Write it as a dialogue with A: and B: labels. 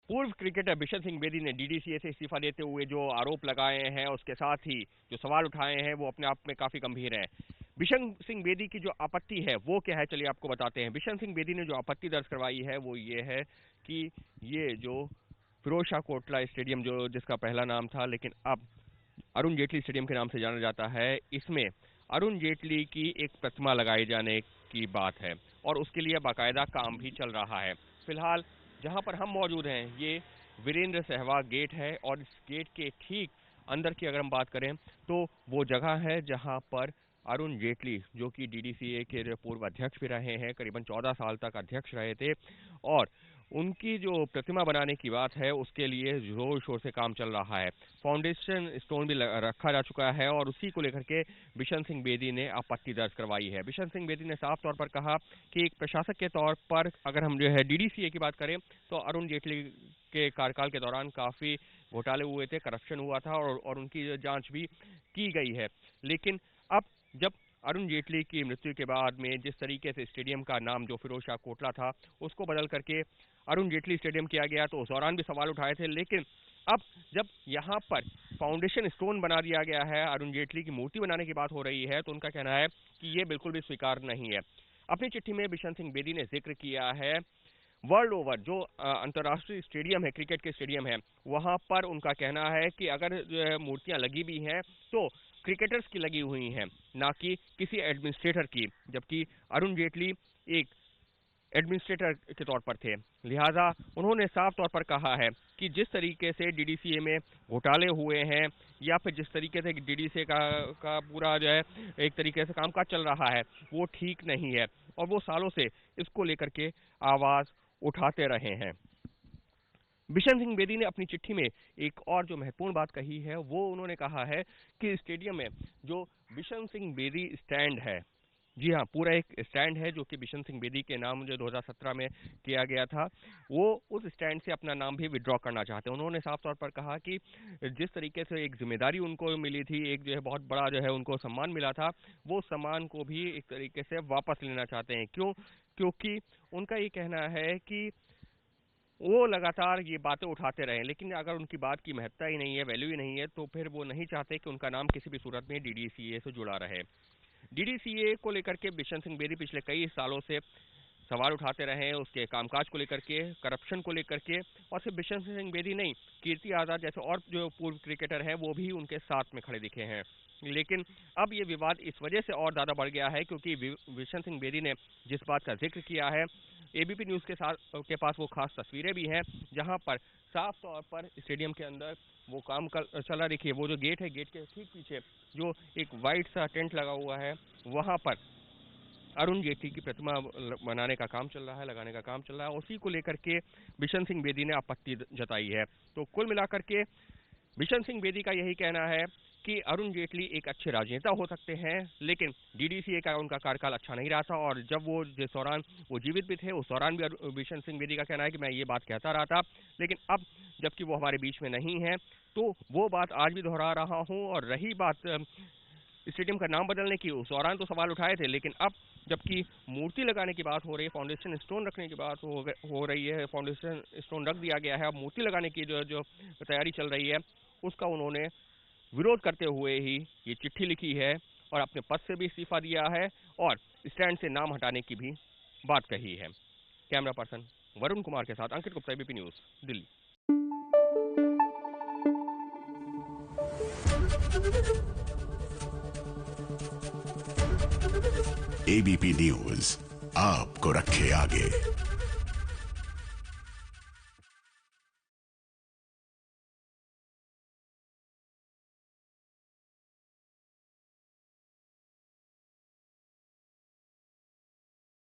A: पूर्व क्रिकेटर बिशन सिंह बेदी ने डीडीसीए से इस्तीफा देते हुए जो आरोप लगाए हैं, उसके साथ ही जो सवाल उठाए हैं, वो अपने आप में काफी गंभीर हैं। बिशन सिंह बेदी की जो आपत्ति है वो क्या है, चलिए आपको बताते हैं। बिशन सिंह बेदी ने जो आपत्ति दर्ज करवाई है वो ये है कि ये जो फिरोज शाह कोटला स्टेडियम, जो जिसका पहला नाम था लेकिन अब अरुण जेटली स्टेडियम के नाम से जाना जाता है, इसमें अरुण जेटली की एक प्रतिमा लगाए जाने की बात है और उसके लिए बाकायदा काम भी चल रहा है। फिलहाल जहां पर हम मौजूद हैं ये वीरेंद्र सहवाग गेट है और इस गेट के ठीक अंदर की अगर हम बात करें तो वो जगह है जहां पर अरुण जेटली, जो कि डीडीसीए के पूर्व अध्यक्ष भी रहे हैं, करीबन 14 साल तक अध्यक्ष रहे थे, और उनकी जो प्रतिमा बनाने की बात है उसके लिए जोर शोर से काम चल रहा है। फाउंडेशन स्टोन भी रखा जा चुका है और उसी को लेकर के बिशन सिंह बेदी ने आपत्ति दर्ज करवाई है। बिशन सिंह बेदी ने साफ तौर पर कहा कि एक प्रशासक के तौर पर अगर हम जो है डीडीसीए की बात करें तो अरुण जेटली के कार्यकाल के दौरान काफी घोटाले हुए थे, करप्शन हुआ था और उनकी जांच भी की गई है। लेकिन अब जब अरुण जेटली की मृत्यु के बाद में जिस तरीके से स्टेडियम का नाम जो फिरोज शाह कोटला था उसको बदल करके अरुण जेटली स्टेडियम किया गया, तो उस दौरान भी सवाल उठाए थे। लेकिन अब जब यहाँ पर फाउंडेशन स्टोन बना दिया गया है, अरुण जेटली की मूर्ति बनाने की बात हो रही है, तो उनका कहना है कि ये बिल्कुल भी स्वीकार नहीं है। अपनी चिट्ठी में बिशन सिंह बेदी ने जिक्र किया है वर्ल्ड ओवर जो अंतर्राष्ट्रीय स्टेडियम है, क्रिकेट के स्टेडियम है, वहां पर उनका कहना है कि अगर मूर्तियां लगी भी हैं तो क्रिकेटर्स की लगी हुई हैं, ना कि किसी एडमिनिस्ट्रेटर की, जबकि अरुण जेटली एक एडमिनिस्ट्रेटर के तौर पर थे। लिहाजा उन्होंने साफ तौर पर कहा है कि जिस तरीके से डीडीसीए में घोटाले हुए हैं या फिर जिस तरीके से डीडीसीए का पूरा जो है एक तरीके से कामकाज चल रहा है वो ठीक नहीं है और वो सालों से इसको लेकर के आवाज उठाते रहे हैं। बिशन सिंह बेदी ने अपनी चिट्ठी में एक और जो महत्वपूर्ण बात कही है वो उन्होंने कहा है कि स्टेडियम में जो बिशन सिंह बेदी स्टैंड है, जी हाँ, पूरा एक स्टैंड है जो कि बिशन सिंह बेदी के नाम जो 2017 में किया गया था, वो उस स्टैंड से अपना नाम भी विड्रॉ करना चाहते हैं। उन्होंने साफ तौर पर कहा कि जिस तरीके से एक जिम्मेदारी उनको मिली थी, एक जो है बहुत बड़ा जो है उनको सम्मान मिला था, वो सम्मान को भी एक तरीके से वापस लेना चाहते हैं। क्यों? क्योंकि उनका ये कहना है कि वो लगातार ये बातें उठाते रहे, लेकिन अगर उनकी बात की महत्ता ही नहीं है, वैल्यू ही नहीं है, तो फिर वो नहीं चाहते कि उनका नाम किसी भी सूरत में डीडीसीए से जुड़ा रहे। डीडीसीए को लेकर के बिशन सिंह बेदी पिछले कई सालों से सवाल उठाते रहे हैं, उसके कामकाज को लेकर के, करप्शन को लेकर के, और सिर्फ बिशन सिंह बेदी नहीं, कीर्ति आजाद जैसे और जो पूर्व क्रिकेटर हैं वो भी उनके साथ में खड़े दिखे हैं। लेकिन अब ये विवाद इस वजह से और ज्यादा बढ़ गया है क्योंकि बिशन सिंह बेदी ने जिस बात का जिक्र किया है, एबीपी न्यूज के पास वो खास तस्वीरें भी हैं जहां पर साफ तौर पर स्टेडियम के अंदर वो काम चला। देखिए वो जो गेट है, गेट के ठीक पीछे जो एक वाइट सा टेंट लगा हुआ है, वहां पर अरुण जेटली की प्रतिमा बनाने का काम चल रहा है, लगाने का काम चल रहा है। उसी को लेकर के बिशन सिंह बेदी ने आपत्ति जताई है। तो कुल मिलाकर के बिशन सिंह बेदी का यही कहना है कि अरुण जेटली एक अच्छे राजनेता हो सकते हैं, लेकिन डीडीसीए का उनका कार्यकाल अच्छा नहीं रहा था और जब वो जिस दौरान वो जीवित भी थे उस दौरान भी बिशन सिंह बेदी का कहना है कि मैं ये बात कहता रहा था, लेकिन अब जबकि वो हमारे बीच में नहीं है तो वो बात आज भी दोहरा रहा हूँ। और रही बात स्टेडियम का नाम बदलने की, उस दौरान तो सवाल उठाए थे, लेकिन अब जबकि मूर्ति लगाने की बात हो रही है, फाउंडेशन स्टोन रखने की बात हो रही है, फाउंडेशन स्टोन रख दिया गया है, अब मूर्ति लगाने की जो तैयारी चल रही है उसका उन्होंने विरोध करते हुए ही ये चिट्ठी लिखी है और अपने पद से भी इस्तीफा दिया है और स्टैंड से नाम हटाने की भी बात कही है। कैमरा पर्सन वरुण कुमार के साथ Ankit Gupta, ABP news, Delhi.
B: ABP news आपको रखे आगे।